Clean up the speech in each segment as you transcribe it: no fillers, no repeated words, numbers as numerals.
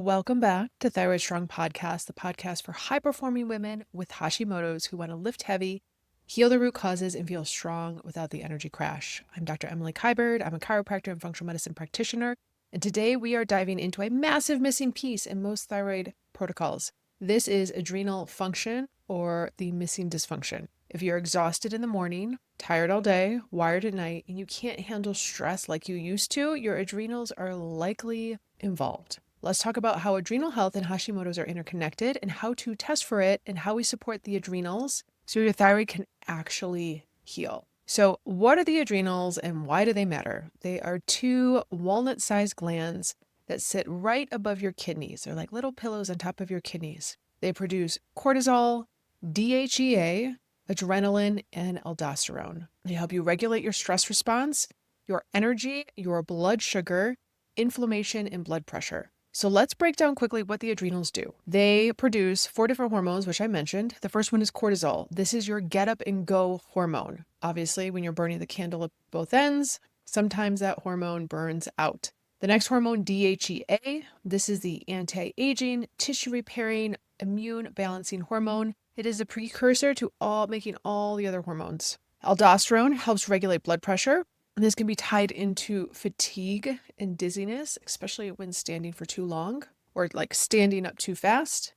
Welcome back to Thyroid Strong Podcast, the podcast for high-performing women with Hashimoto's who want to lift heavy, heal the root causes, and feel strong without the energy crash. I'm Dr. Emily Kiberd. I'm a chiropractor and functional medicine practitioner, and today we are diving into a massive missing piece in most thyroid protocols. This is adrenal function, or the missing dysfunction. If you're exhausted in the morning, tired all day, wired at night, and you can't handle stress like you used to, your adrenals are likely involved. Let's talk about how adrenal health and Hashimoto's are interconnected and how to test for it and how we support the adrenals so your thyroid can actually heal. So what are the adrenals and why do they matter? They are two walnut-sized glands that sit right above your kidneys. They're like little pillows on top of your kidneys. They produce cortisol, DHEA, adrenaline, and aldosterone. They help you regulate your stress response, your energy, your blood sugar, inflammation, and blood pressure. So let's break down quickly what the adrenals do. They produce 4 different hormones, which I mentioned. The first one is cortisol. This is your get up and go hormone. Obviously, when you're burning the candle at both ends, sometimes that hormone burns out. The next hormone, DHEA, this is the anti-aging, tissue repairing, immune balancing hormone. It is a precursor to making all the other hormones. Aldosterone helps regulate blood pressure. And this can be tied into fatigue and dizziness, especially when standing for too long or like standing up too fast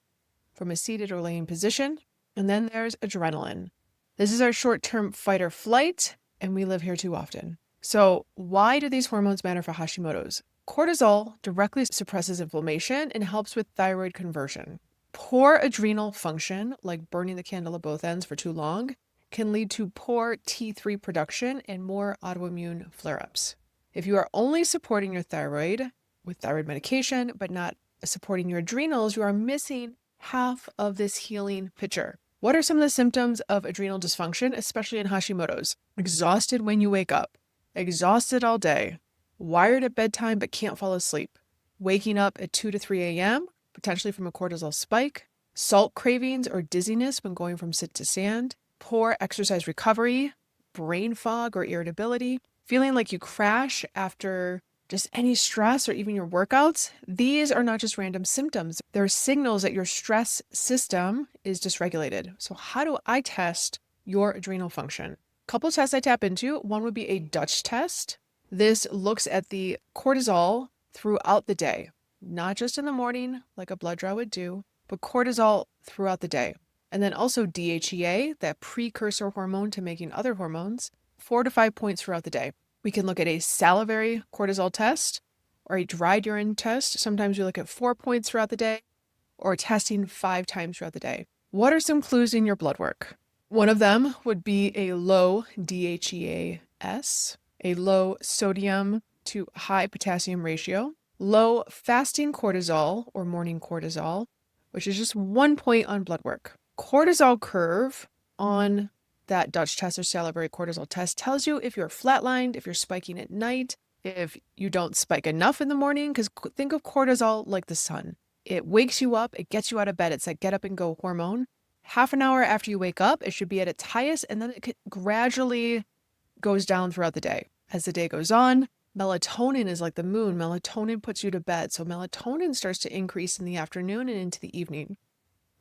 from a seated or laying position. And then there's adrenaline. This is our short-term fight or flight, and we live here too often. So why do these hormones matter for Hashimoto's? Cortisol directly suppresses inflammation and helps with thyroid conversion. Poor adrenal function, like burning the candle at both ends for too long, can lead to poor T3 production and more autoimmune flare-ups. If you are only supporting your thyroid with thyroid medication, but not supporting your adrenals, you are missing half of this healing picture. What are some of the symptoms of adrenal dysfunction, especially in Hashimoto's? Exhausted when you wake up, exhausted all day, wired at bedtime but can't fall asleep, waking up at 2 to 3 a.m., potentially from a cortisol spike, salt cravings or dizziness when going from sit to stand, poor exercise recovery, brain fog or irritability, feeling like you crash after just any stress or even your workouts. These are not just random symptoms. They're signals that your stress system is dysregulated. So how do I test your adrenal function? A couple of tests I tap into. One would be a Dutch test. This looks at the cortisol throughout the day, not just in the morning like a blood draw would do, but cortisol throughout the day. And then also DHEA, that precursor hormone to making other hormones, 4 to 5 points throughout the day. We can look at a salivary cortisol test or a dried urine test. Sometimes we look at 4 points throughout the day or testing 5 times throughout the day. What are some clues in your blood work? One of them would be a low DHEAS, a low sodium to high potassium ratio, low fasting cortisol or morning cortisol, which is just 1 point on blood work. Cortisol curve on that Dutch test or salivary cortisol test tells you if you're flatlined, if you're spiking at night, if you don't spike enough in the morning, because think of cortisol like the sun. It wakes you up, it gets you out of bed. It's that get up and go hormone. Half an hour after you wake up, it should be at its highest, and then it gradually goes down throughout the day. As the day goes on, melatonin is like the moon. Melatonin puts you to bed. So melatonin starts to increase in the afternoon and into the evening.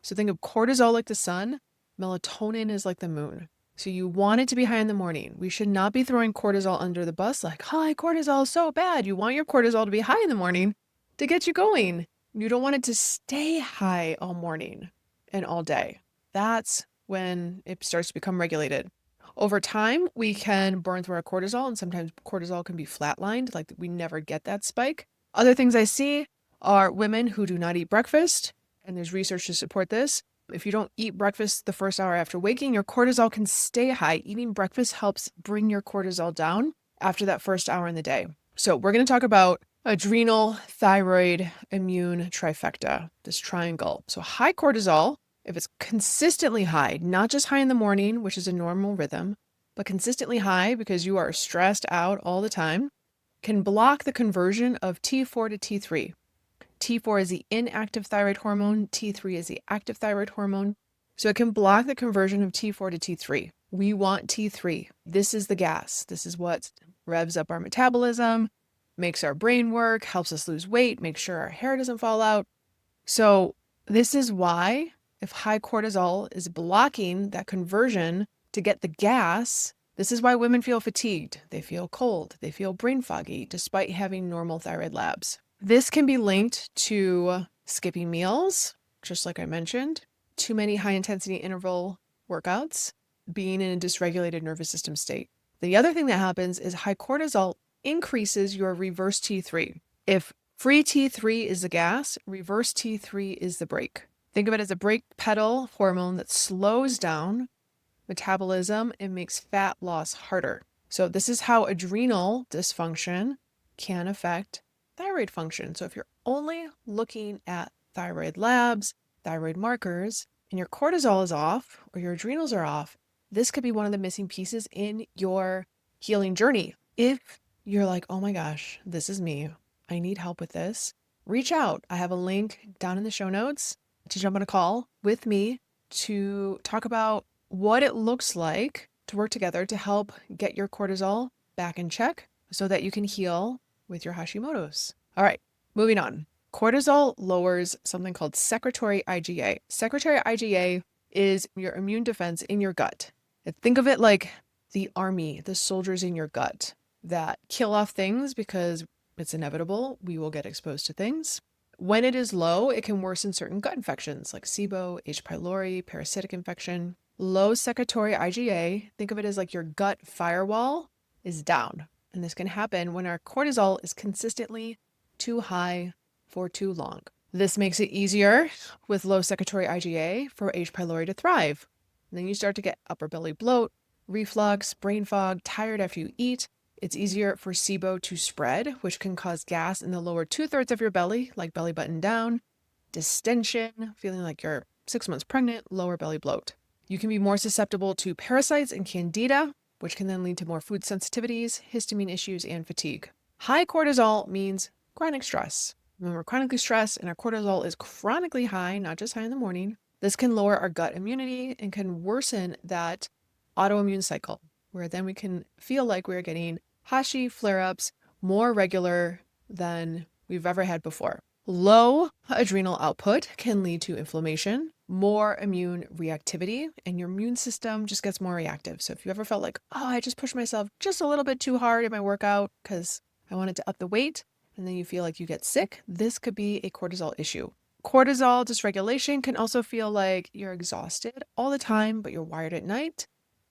So think of cortisol like the sun, melatonin is like the moon. So you want it to be high in the morning. We should not be throwing cortisol under the bus like, high cortisol is so bad. You want your cortisol to be high in the morning to get you going. You don't want it to stay high all morning and all day. That's when it starts to become regulated. Over time, we can burn through our cortisol, and sometimes cortisol can be flatlined, like we never get that spike. Other things I see are women who do not eat breakfast, and there's research to support this. If you don't eat breakfast the first hour after waking, your cortisol can stay high. Eating breakfast helps bring your cortisol down after that first hour in the day. So we're going to talk about adrenal, thyroid, immune trifecta, this triangle. So high cortisol, if it's consistently high, not just high in the morning, which is a normal rhythm, but consistently high because you are stressed out all the time, can block the conversion of T4 to T3. T4 is the inactive thyroid hormone. T3 is the active thyroid hormone. So it can block the conversion of T4 to T3. We want T3. This is the gas. This is what revs up our metabolism, makes our brain work, helps us lose weight, makes sure our hair doesn't fall out. So this is why if high cortisol is blocking that conversion to get the gas, this is why women feel fatigued. They feel cold. They feel brain foggy despite having normal thyroid labs. This can be linked to skipping meals, just like I mentioned, too many high-intensity interval workouts, being in a dysregulated nervous system state. The other thing that happens is high cortisol increases your reverse T3. If free T3 is the gas, reverse T3 is the brake. Think of it as a brake pedal hormone that slows down metabolism and makes fat loss harder. So this is how adrenal dysfunction can affect thyroid function. So if you're only looking at thyroid labs, thyroid markers, and your cortisol is off or your adrenals are off, this could be one of the missing pieces in your healing journey. If you're like, oh my gosh, this is me, I need help with this, reach out. I have a link down in the show notes to jump on a call with me to talk about what it looks like to work together to help get your cortisol back in check so that you can heal with your Hashimoto's. All right, moving on. Cortisol lowers something called secretory IgA. Secretory IgA is your immune defense in your gut. Think of it like the army, the soldiers in your gut that kill off things because it's inevitable. We will get exposed to things. When it is low, it can worsen certain gut infections like SIBO, H. pylori, parasitic infection. Low secretory IgA, think of it as like your gut firewall is down. And this can happen when our cortisol is consistently too high for too long. This makes it easier with low secretory IgA for H. pylori to thrive. And then you start to get upper belly bloat, reflux, brain fog, tired after you eat. It's easier for SIBO to spread, which can cause gas in the lower 2/3 of your belly, like belly button down, distension, feeling like you're 6 months pregnant, lower belly bloat. You can be more susceptible to parasites and candida, which can then lead to more food sensitivities, histamine issues, and fatigue. High cortisol means chronic stress. When we're chronically stressed and our cortisol is chronically high, not just high in the morning, this can lower our gut immunity and can worsen that autoimmune cycle, where then we can feel like we're getting Hashi flare-ups more regular than we've ever had before. Low adrenal output can lead to inflammation, more immune reactivity, and your immune system just gets more reactive. So if you ever felt like, oh, I just pushed myself just a little bit too hard in my workout because I wanted to up the weight, and then you feel like you get sick, this could be a cortisol issue. Cortisol dysregulation can also feel like you're exhausted all the time, but you're wired at night.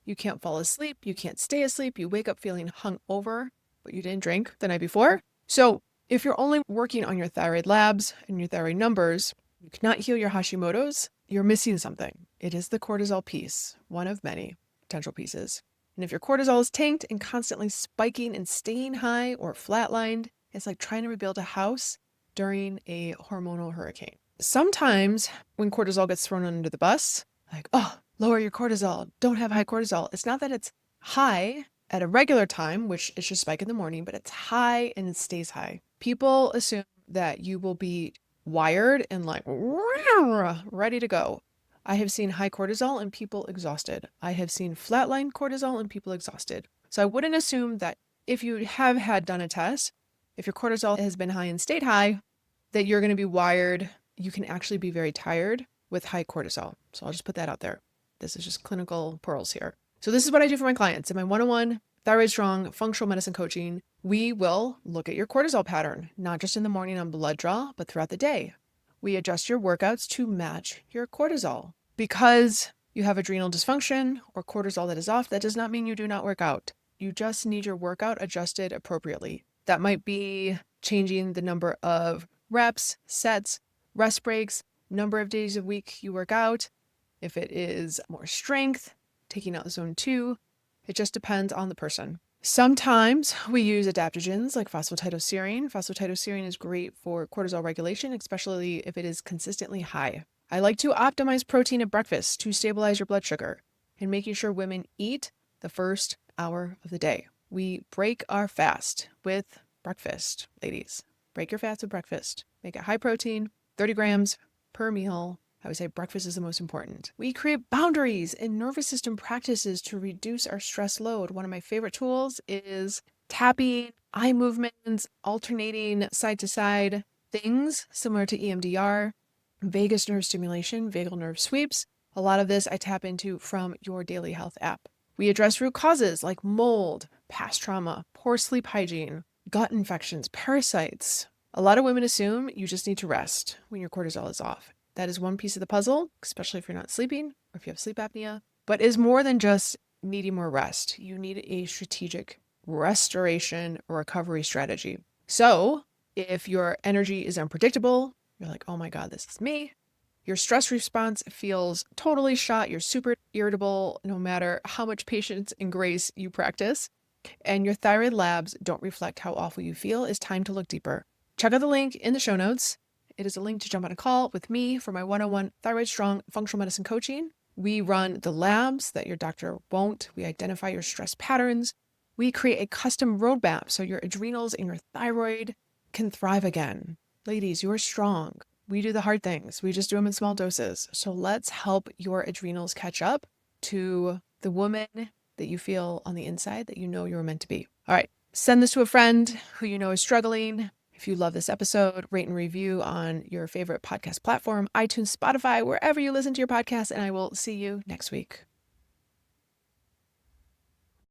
You can't fall asleep. You can't stay asleep. You wake up feeling hungover, but you didn't drink the night before. So if you're only working on your thyroid labs and your thyroid numbers, you cannot heal your Hashimoto's, you're missing something. It is the cortisol piece, one of many potential pieces. And if your cortisol is tanked and constantly spiking and staying high or flatlined, it's like trying to rebuild a house during a hormonal hurricane. Sometimes when cortisol gets thrown under the bus, like, oh, lower your cortisol, don't have high cortisol. It's not that it's high at a regular time, which it should spike in the morning, but it's high and it stays high. People assume that you will be wired and like ready to go. I have seen high cortisol and people exhausted. I have seen flatline cortisol and people exhausted. So I wouldn't assume that if you have had done a test, if your cortisol has been high and stayed high, that you're going to be wired. You can actually be very tired with high cortisol. So I'll just put that out there. This is just clinical pearls here. So this is what I do for my clients. In my one-on-one Thyroid Strong functional medicine coaching, we will look at your cortisol pattern, not just in the morning on blood draw, but throughout the day. We adjust your workouts to match your cortisol. Because you have adrenal dysfunction or cortisol that is off, that does not mean you do not work out. You just need your workout adjusted appropriately. That might be changing the number of reps, sets, rest breaks, number of days a week you work out. If it is more strength, taking out zone 2, it just depends on the person. Sometimes we use adaptogens like phosphatidylserine. Phosphatidylserine is great for cortisol regulation, especially if it is consistently high. I like to optimize protein at breakfast to stabilize your blood sugar and making sure women eat the first hour of the day. We break our fast with breakfast, ladies. Break your fast with breakfast. Make it high protein, 30 grams per meal. I would say breakfast is the most important. We create boundaries and nervous system practices to reduce our stress load. One of my favorite tools is tapping, eye movements, alternating side to side things similar to EMDR, vagus nerve stimulation, vagal nerve sweeps. A lot of this I tap into from your daily health app. We address root causes like mold, past trauma, poor sleep hygiene, gut infections, parasites. A lot of women assume you just need to rest when your cortisol is off. That is one piece of the puzzle, especially if you're not sleeping or if you have sleep apnea, but is more than just needing more rest. You need a strategic restoration recovery strategy. So if your energy is unpredictable, you're like, oh my God, this is me. Your stress response feels totally shot. You're super irritable no matter how much patience and grace you practice. And your thyroid labs don't reflect how awful you feel. It's time to look deeper. Check out the link in the show notes. It is a link to jump on a call with me for my one-on-one Thyroid Strong functional medicine coaching. We run the labs that your doctor won't. We identify your stress patterns. We create a custom roadmap so your adrenals and your thyroid can thrive again. Ladies, you are strong. We do the hard things. We just do them in small doses. So let's help your adrenals catch up to the woman that you feel on the inside that you know you're meant to be. All right. Send this to a friend who you know is struggling. If you love this episode, rate and review on your favorite podcast platform, iTunes, Spotify, wherever you listen to your podcast, and I will see you next week.